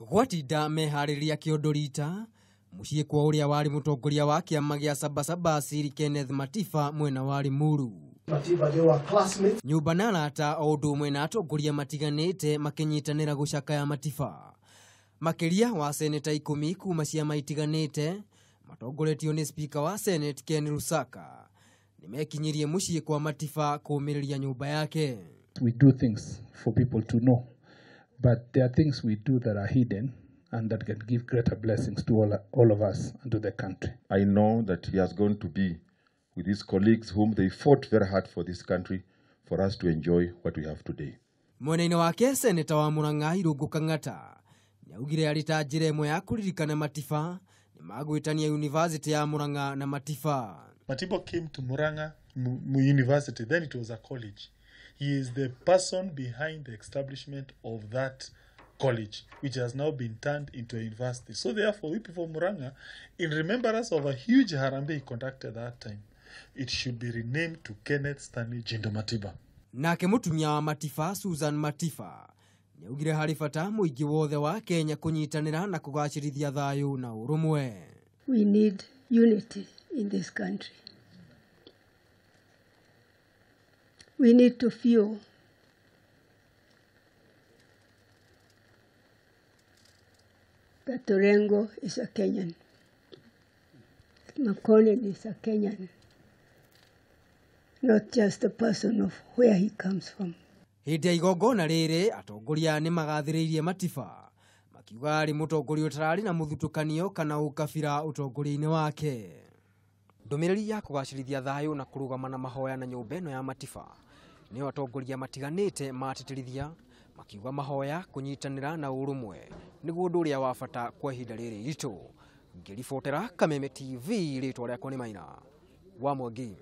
Gwatinda mehariria kiondorita muciĩ kwa uria wari mutongoria wa kiama gia Sabasaba Sir Kenneth Matiba mwena wa Limuru. Matiba they were classmates. Nyumba na arata o ũndũ ũmwe na atongoria matiganĩte makinyitanĩra gucakaya Matiba. Makiria wa seneta 10 kuma ciama itiganĩte matongoretio ni speaker wa Senate Ken Lusaka nimekinyirie muciĩ kwa Matiba kũũmĩrĩria nyumba yake. We do things for people to know, but there are things we do that are hidden and that can give greater blessings to all of us and to the country. I know that he has gone to be with his colleagues whom they fought very hard for this country for us to enjoy what we have today. Mwena-inĩ wake seneta wa Murang'a Irungu Kang'ata niaugire arita njĩra ĩmwe ya kũririkana Matiba ni magwĩtania University ya Murang'a na Matiba. Matiba came to Murang'a University, then it was a college. He is the person behind the establishment of that college, which has now been turned into a university. So therefore, we people of Murang'a, in remembrance of a huge harambe he conducted that time, it should be renamed to Kenneth Stanley Jindo Matiba. Nake mutumia wa Matiba Susan Matiba niaugire hari bata muingi wothe wa Kenya kunyitanira na kugacirithia thayu na urumwe. We need unity in this country. We need to feel that Orengo is a Kenyan. Makonnen is a Kenyan. Not just a person of where he comes from. Hĩndĩ ya igongona rĩrĩ atongoria nĩ magathĩrĩirie Matiba makiuga ari mũtongoria ũtararĩ na mũthutukanio kana ũkabira ũtongoria-inĩ wake. Ndũmĩrĩri ya kũgacĩrithia thayũ na kũrũgama na mahoya na nyũmba ĩno ya Matiba nĩ atongoria matiganĩte matĩtĩrithia makiuga mahoya kũnyitanĩra na ũrũmwe nĩguo ũndũ ũrĩa wa bata kwa ihinda rĩrĩ iritũ. Ngĩribotera Kameme TV, rĩtwa rĩakwa nĩ Maina wa Mwangi.